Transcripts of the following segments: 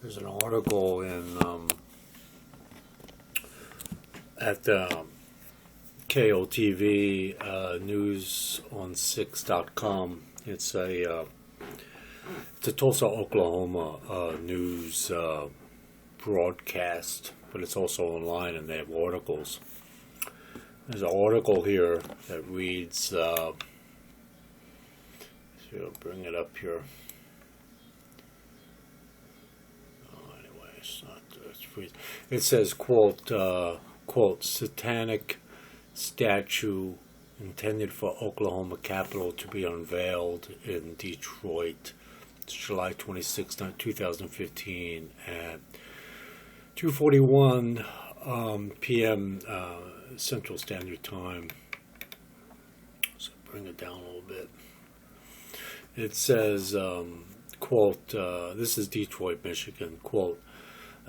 There's an article in at KOTV news on 6.com. It's a Tulsa, Oklahoma news broadcast, but it's also online and they have articles. There's an article here that reads, so I'll bring it up here. Anyway, it's not, it's free. It says, quote, satanic statue intended for Oklahoma Capitol to be unveiled in Detroit. It's July 26, 2015 at 2:41 p.m. Central Standard Time. So bring it down a little bit. It says, quote, this is Detroit, Michigan, quote,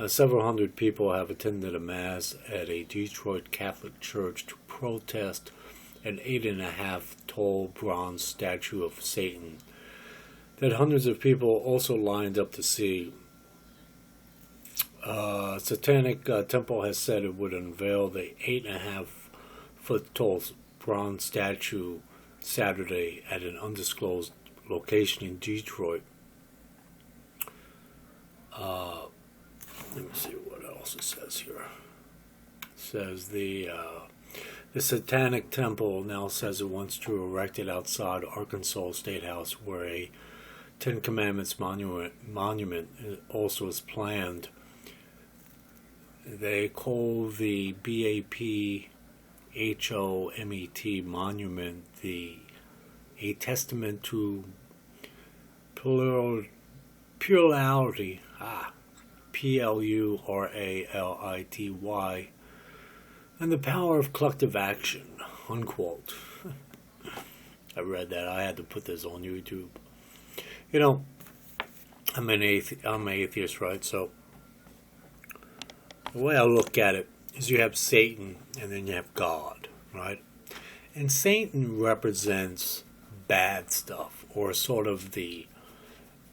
several hundred people have attended a mass at a Detroit Catholic church to protest an 8.5 tall bronze statue of Satan that hundreds of people also lined up to see. Satanic Temple has said it would unveil the 8.5-foot tall bronze statue Saturday at an undisclosed location in Detroit. Let me see what else it says here. It says the Satanic Temple now says it wants to erect it outside Arkansas State House, where a Ten Commandments monument also is planned. They call the BAPHOMET monument a testament to plurality, PLURALITY, and the power of collective action, unquote. I read that. I had to put this on YouTube. You know, I'm an atheist, right? So the way I look at it is you have Satan and then you have God, right? And Satan represents bad stuff, or sort of the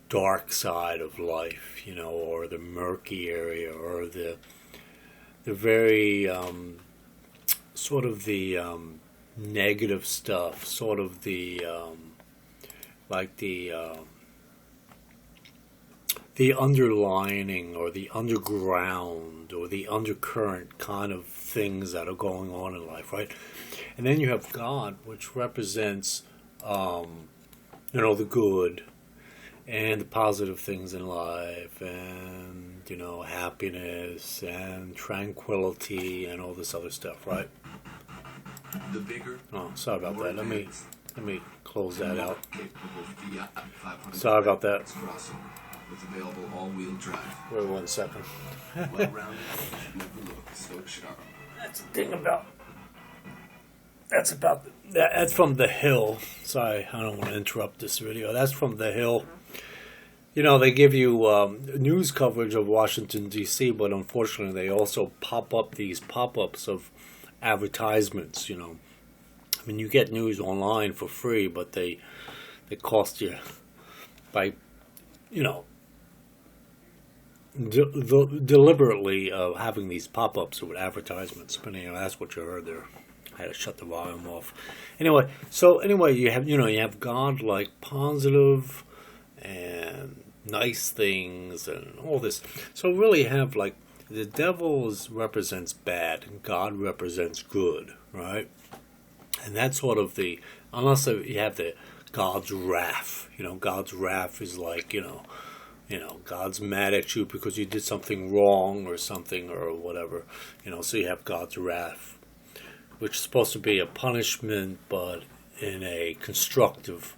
dark side of life, you know, or the murky area, or the very sort of the negative stuff, sort of the like the underlining or the underground or the undercurrent kind of things that are going on in life, right? And then you have God, which represents the good and the positive things in life, and happiness and tranquility and all this other stuff, right? The bigger. Oh, sorry about that. Let me close that out. Sorry about that. With available all-wheel drive. Wait 1 second. Well-rounded, never look so sharp. That's the thing about. That's from The Hill. Sorry, I don't want to interrupt this video. That's from The Hill. You know, they give you news coverage of Washington, D.C., but unfortunately they also pop up these pop-ups of advertisements, I mean, you get news online for free, but they cost you by, deliberately having these pop-ups with advertisements. But that's what you heard there. I had to shut the volume off. Anyway, you have God like positive and nice things and all this. So really you have like the devil represents bad and God represents good, right? And that's sort of unless you have the God's wrath. God's wrath is like, God's mad at you because you did something wrong or something or whatever. So you have God's wrath, which is supposed to be a punishment, but in a constructive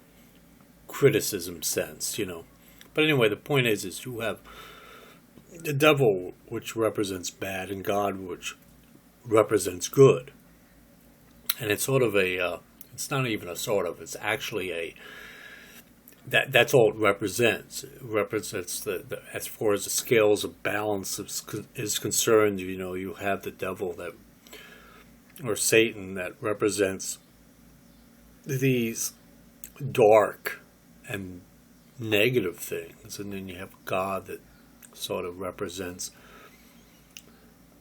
criticism sense, But anyway, the point is you have the devil, which represents bad, and God, which represents good. And it's sort of it's not even a sort of, it's actually that's all it represents. It represents as far as the scales of balance is concerned, you have the devil or Satan that represents these dark and negative things, and then you have God that sort of represents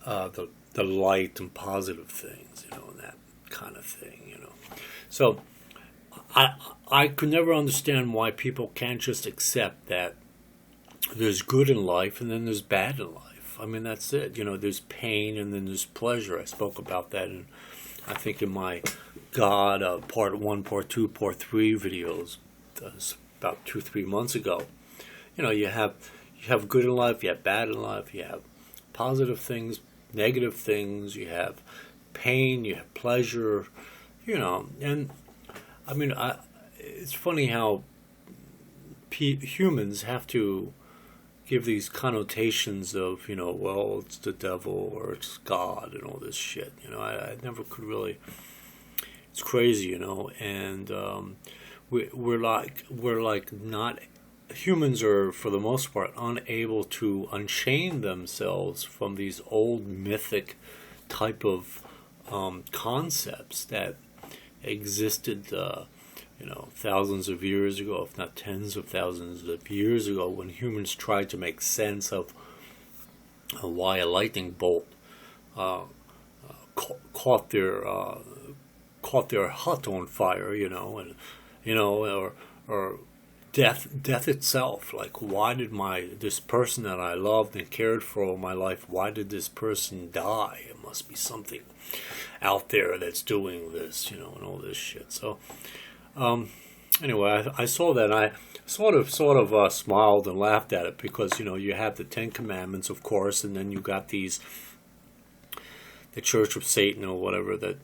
the light and positive things, and that kind of thing, So I could never understand why people can't just accept that there's good in life and then there's bad in life. I mean, that's it. There's pain and then there's pleasure. I spoke about that I think in my God Part 1, Part 2, Part 3 videos about 2-3 months ago. You have good in life, you have bad in life, you have positive things, negative things, you have pain, you have pleasure, and I mean, it's funny how humans have to give these connotations of, well, it's the devil or it's God and all this shit. I never could really. It's crazy, and we're like not. Humans are, for the most part, unable to unchain themselves from these old mythic type of concepts that existed, thousands of years ago, if not tens of thousands of years ago, when humans tried to make sense of why a lightning bolt caught their hut on fire, or death itself. Like, why did this person that I loved and cared for all my life, why did this person die? It must be something out there that's doing this, and all this shit. So, anyway, I saw that, and I sort of smiled and laughed at it, because, you have the Ten Commandments, of course, and then you got the Church of Satan or whatever that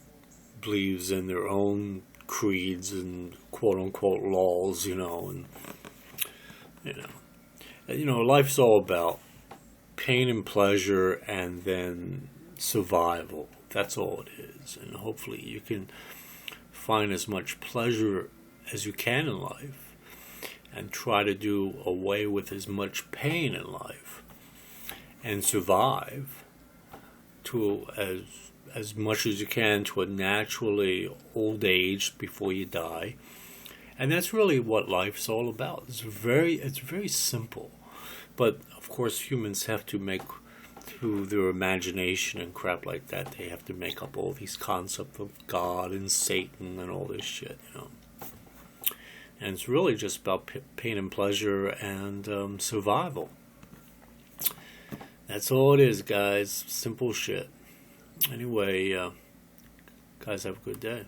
believes in their own creeds and quote-unquote laws, and life's all about pain and pleasure and then survival. That's all it is. And hopefully you can find as much pleasure as you can in life and try to do away with as much pain in life and survive to as much as you can to a naturally old age before you die. And that's really what life's all about. It's very simple. But of course humans have to make, through their imagination and crap like that, they have to make up all these concepts of God and Satan and all this shit, And it's really just about pain and pleasure and survival. That's all it is, guys. Simple shit. Anyway, guys, have a good day.